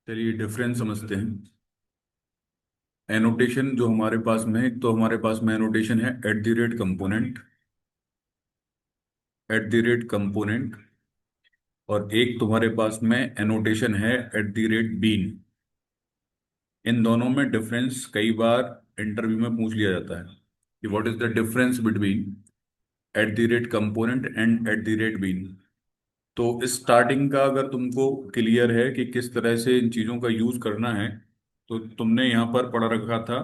चलिए डिफरेंस समझते हैं। एनोटेशन जो हमारे पास में है, एक तो हमारे पास में एनोटेशन है eight the rate component, eight the rate component. और एक तुम्हारे पास में एनोटेशन है एट द रेट बीन। इन दोनों में डिफरेंस कई बार इंटरव्यू में पूछ लिया जाता है कि what is the difference between at the rate component and at the rate bean. तो स्टार्टिंग का अगर तुमको क्लियर है कि किस तरह से इन चीज़ों का यूज करना है, तो तुमने यहाँ पर पढ़ रखा था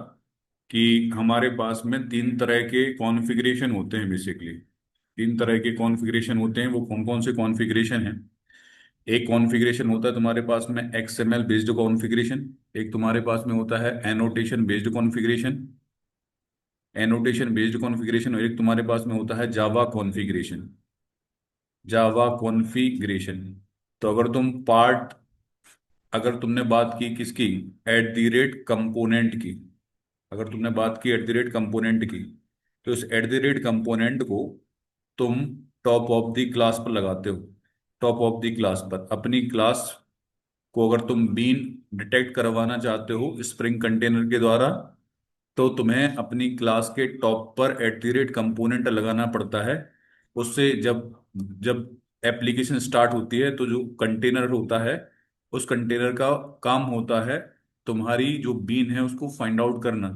कि हमारे पास में तीन तरह के कॉन्फ़िगरेशन होते हैं। बेसिकली तीन तरह के कॉन्फ़िगरेशन होते हैं। वो कौन कौन से कॉन्फ़िगरेशन हैं? एक कॉन्फ़िगरेशन होता है तुम्हारे पास में एक्सएमएल बेस्ड कॉन्फ़िगरेशन। एक तुम्हारे पास में होता है annotation based configuration, annotation based configuration. और एक तुम्हारे पास में होता है जावा कॉन्फ़िगरेशन, जावा कॉन्फ़िगरेशन। तो अगर तुमने बात की किसकी, एट द रेट कंपोनेंट की, अगर तुमने बात की एट द रेट कंपोनेंट की, तो इस एट द रेट कंपोनेंट को तुम टॉप ऑफ द क्लास पर लगाते हो। टॉप ऑफ द क्लास पर अपनी क्लास को अगर तुम बीन डिटेक्ट करवाना चाहते हो स्प्रिंग कंटेनर के द्वारा, तो तुम्हें अपनी क्लास के टॉप पर एट द रेट कंपोनेंट लगाना पड़ता है। उससे जब जब एप्लीकेशन स्टार्ट होती है, तो जो कंटेनर होता है, उस कंटेनर का काम होता है तुम्हारी जो बीन है उसको फाइंड आउट करना।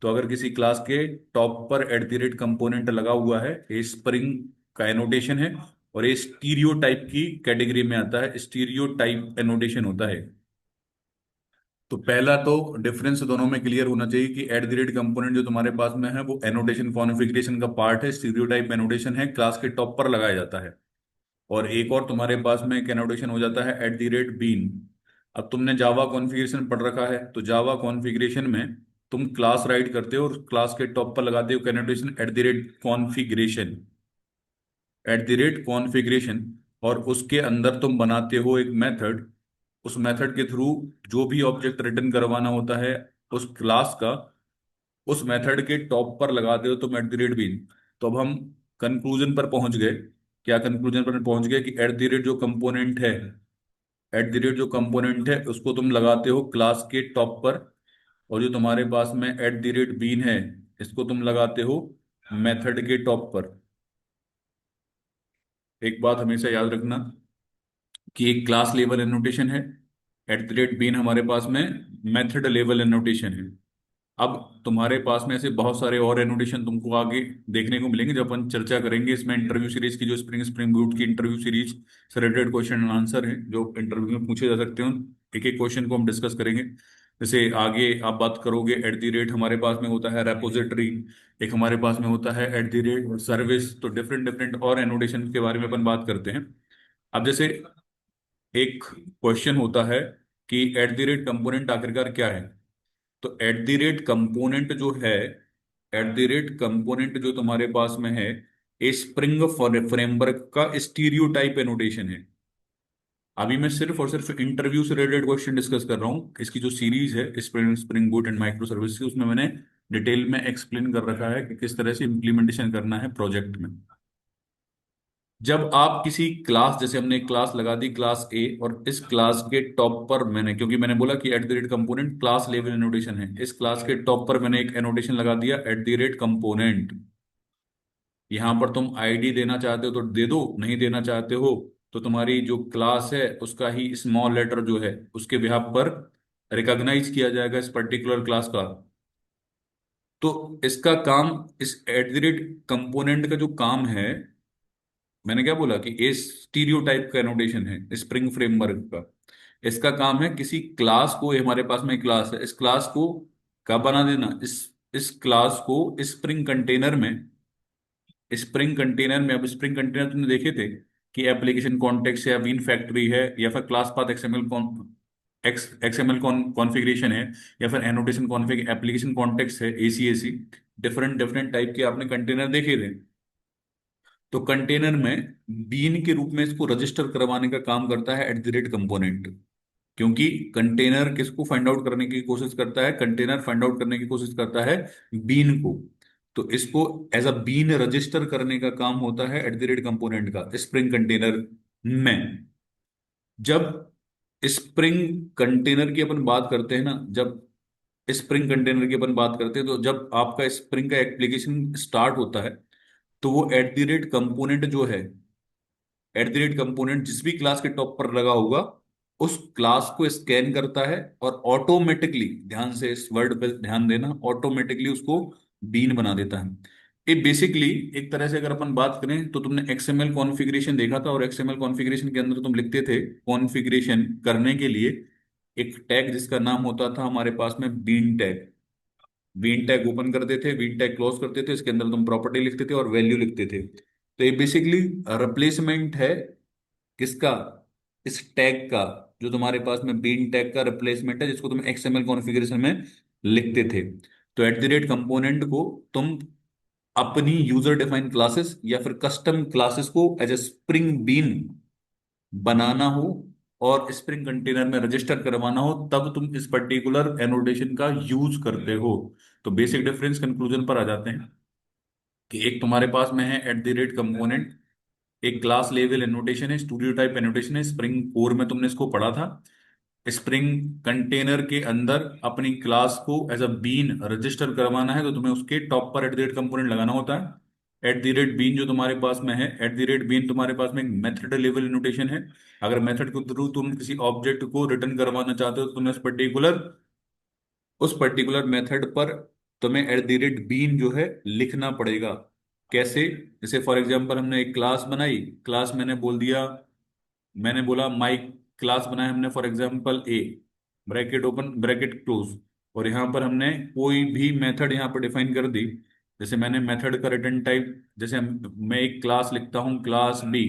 तो अगर किसी क्लास के टॉप पर एट द रेट कंपोनेंट लगा हुआ है, ये स्प्रिंग का एनोटेशन है। और ये स्टीरियो टाइप की कैटेगरी में आता है, स्टीरियो टाइप एनोटेशन होता है। तो पहला तो डिफरेंस दोनों में क्लियर होना चाहिए कि एट द रेट कंपोनेंट जो तुम्हारे पास में है वो एनोटेशन कॉन्फ़िगरेशन का पार्ट है, स्टीरियोटाइप एनोटेशन है, क्लास के टॉप पर लगाया जाता है। और एक और तुम्हारे पास में एक एनोटेशन हो जाता है एट द रेट बीन। अब तुमने जावा कॉन्फ़िगरेशन पढ़ रखा है, तो जावा कॉन्फ़िगरेशन में तुम क्लास राइट करते हो और क्लास के टॉप पर लगाते हो annotation at the rate configuration, eight the rate configuration. और उसके अंदर तुम बनाते हो एक मेथड। उस मेथड के थ्रू जो भी ऑब्जेक्ट रिटर्न करवाना होता है उस क्लास का, उस मेथड के टॉप पर लगाते हो तुम एट द रेट बीन। तो अब हम कंक्लूजन पर पहुंच गए। क्या कंक्लूजन पर पहुंच गए कि एट द रेट जो कंपोनेंट है, एट द रेट जो कंपोनेंट है उसको तुम लगाते हो क्लास के टॉप पर। और जो तुम्हारे पास में एट द रेट बीन है, इसको तुम लगाते हो मेथड के टॉप पर। एक बात हमेशा याद रखना कि एक क्लास लेवल एनोटेशन है, एट द रेट बीन हमारे पास में मेथड लेवल एनोटेशन है। अब तुम्हारे पास में ऐसे बहुत सारे और एनोटेशन तुमको आगे देखने को मिलेंगे जब अपन चर्चा करेंगे इसमें इंटरव्यू सीरीज की, जो स्प्रिंग स्प्रिंग बूट की इंटरव्यू सीरीज से रिलेटेड क्वेश्चन एंड आंसर है जो इंटरव्यू में पूछे जा सकते हो। एक एक क्वेश्चन को हम डिस्कस करेंगे। जैसे आगे आप बात करोगे, एट द रेट हमारे पास में होता है रेपोजिटरी, एक हमारे पास में होता है एट द रेट सर्विस। तो डिफरेंट डिफरेंट और एनोटेशन के बारे में अपन बात करते हैं। अब जैसे एक क्वेश्चन होता है कि एट द रेट कंपोनेंट आखिरकार क्या है। तो एट द रेट कंपोनेंट जो है, एट द रेट कंपोनेंट जो तुम्हारे पास में है, ए स्प्रिंग फ्रेमवर्क का स्टीरियोटाइप एनोटेशन है। अभी मैं सिर्फ और सिर्फ इंटरव्यू से रिलेटेड क्वेश्चन डिस्कस कर रहा हूँ। इसकी जो सीरीज है spring spring boot and micro service, उसमें मैंने डिटेल में एक्सप्लेन कर रखा है कि किस तरह से इम्प्लीमेंटेशन करना है प्रोजेक्ट में। जब आप किसी क्लास, जैसे हमने एक क्लास लगा दी क्लास ए, और इस क्लास के टॉप पर मैंने, क्योंकि मैंने बोला कि eight the rate component class level annotation है, इस क्लास के टॉप पर मैंने एक एनोटेशन लगा दिया एट द रेट कंपोनेंट। यहां पर तुम आईडी देना चाहते हो तो दे दो, नहीं देना चाहते हो तो तुम्हारी जो क्लास है उसका ही स्मॉल लेटर जो है उसके बिहाफ पर रिकॉग्नाइज किया जाएगा इस पर्टिकुलर क्लास का। तो इसका काम, इस एट द रेट कंपोनेंट का जो काम है, मैंने क्या बोला कि ये स्टीरियो टाइप का नोटेशन है स्प्रिंग फ्रेमवर्क का। इसका काम है किसी क्लास को, ये हमारे पास में क्लास है, इस क्लास को कब बना देना, इस क्लास को स्प्रिंग कंटेनर में, स्प्रिंग कंटेनर में। अब स्प्रिंग कंटेनर तुमने देखे थे कि एप्लीकेशन कॉन्टेक्स्ट है या बीन फैक्ट्री है या फिर class path XML XML configuration है या फिर एनोटेशन कॉन्फ़िग एप्लीकेशन कॉन्टेक्स्ट है, एसीएसी। डिफरेंट डिफरेंट टाइप के आपने कंटेनर देखे थे। तो कंटेनर में बीन के रूप में इसको रजिस्टर करवाने का काम करता है एट द रेट कंपोनेंट। क्योंकि कंटेनर किसको फाइंड आउट करने की कोशिश करता है, कंटेनर फाइंड आउट करने की कोशिश करता है बीन को। तो इसको एज अ बीन रजिस्टर करने का काम होता है एट द रेट कंपोनेंट का स्प्रिंग कंटेनर में। जब स्प्रिंग कंटेनर की अपन बात करते हैं ना, जब स्प्रिंग कंटेनर की अपन बात करते हैं, तो जब आपका स्प्रिंग का एप्लीकेशन स्टार्ट होता है, तो वो एट द रेट कंपोनेंट जो है, एट द रेट कंपोनेंट जिस भी क्लास के टॉप पर लगा होगा, उस क्लास को स्कैन करता है और ऑटोमेटिकली, ध्यान से इस वर्ड पे ध्यान देना, ऑटोमेटिकली उसको बीन बना देता है। ये बेसिकली एक तरह से अगर अपन बात करें, तो तुमने एक्सएमएल कॉन्फ़िगरेशन देखा था, और एक्सएमएल कॉन्फ़िगरेशन के अंदर तुम लिखते थे कॉन्फ़िगरेशन करने के लिए एक टैग जिसका नाम होता था हमारे पास में bean tag. Bean tag open करते थे, बीन टैग क्लोज करते थे, इसके अंदर तुम प्रॉपर्टी लिखते थे और वैल्यू लिखते थे। तो ये बेसिकली रिप्लेसमेंट है किसका, इस टैग का, जो तुम्हारे पास में बीन टैग का रिप्लेसमेंट है, जिसको तुम एक्सएमएल कॉन्फ़िगरेशन में लिखते थे। तो एट द रेट कंपोनेंट को तुम अपनी यूजर डिफाइंड क्लासेस या फिर कस्टम क्लासेस को एज ए स्प्रिंग बीन बनाना हो और स्प्रिंग कंटेनर में रजिस्टर करवाना हो, तब तुम इस पर्टिकुलर एनोटेशन का यूज करते हो। तो बेसिक डिफरेंस कंक्लूजन पर आ जाते हैं कि एक तुम्हारे पास में है एट द रेट कंपोनेंट, एक क्लास लेवल एनोटेशन है, स्टूडियो टाइप एनोटेशन है, स्प्रिंग कोर में तुमने इसको पढ़ा था। स्प्रिंग कंटेनर के अंदर अपनी क्लास को एज अ बीन रजिस्टर करवाना है, तो तुम्हें उसके टॉप पर एट द रेट कंपोनेंट लगाना होता है। एट द रेट बीन जो तुम्हारे पास में है, एट द रेट बीन तुम्हारे पास में एक मेथड लेवल नोटेशन है। अगर मेथड के थ्रू तुम किसी ऑब्जेक्ट को रिटर्न करवाना चाहते हो, तो तुम्हें उस पर्टिकुलर मेथड पर तुम्हें एट द रेट बीन जो है लिखना पड़ेगा। कैसे? जैसे फॉर एग्जांपल हमने एक क्लास बनाई, क्लास मैंने बोला माई क्लास बनाया हमने for example A, bracket open bracket close, और यहाँ पर हमने कोई भी मेथड यहाँ पर डिफाइन कर दी। जैसे मैंने मेथड का रिटर्न टाइप, जैसे मैं एक क्लास लिखता हूँ class B,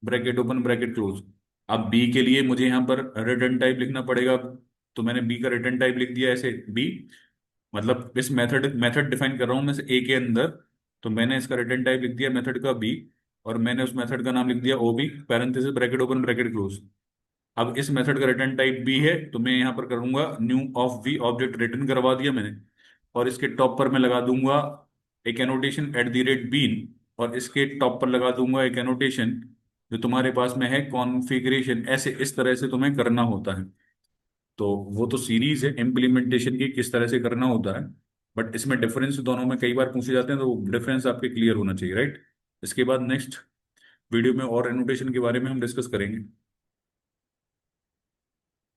bracket open bracket close. अब बी के लिए मुझे यहाँ पर रिटर्न टाइप लिखना पड़ेगा, तो मैंने बी का रिटर्न टाइप लिख दिया ऐसे बी, मतलब इस मेथड मेथड डिफाइन कर रहा हूँ मैं ए के अंदर, तो मैंने इसका रिटर्न टाइप लिख दिया मेथड का बी, और मैंने उस मेथड का नाम लिख दिया O B, parenthesis bracket open bracket close. अब इस मेथड का रिटर्न टाइप बी है, तो मैं यहाँ पर करूंगा new of B, object return करवा दिया मैंने, और इसके टॉप पर मैं लगा दूंगा एक annotation at the rate bean, और इसके टॉप पर लगा दूंगा एक एनोटेशन जो तुम्हारे पास में है कॉन्फ़िगरेशन। ऐसे इस तरह से तुम्हें करना होता है। तो वो तो सीरीज है इम्प्लीमेंटेशन की, किस तरह से करना होता है, बट इसमें डिफरेंस दोनों में कई बार पूछे जाते हैं, तो वो डिफरेंस आपके क्लियर होना चाहिए, राइट। इसके बाद नेक्स्ट वीडियो में और एनोटेशन के बारे में हम डिस्कस करेंगे।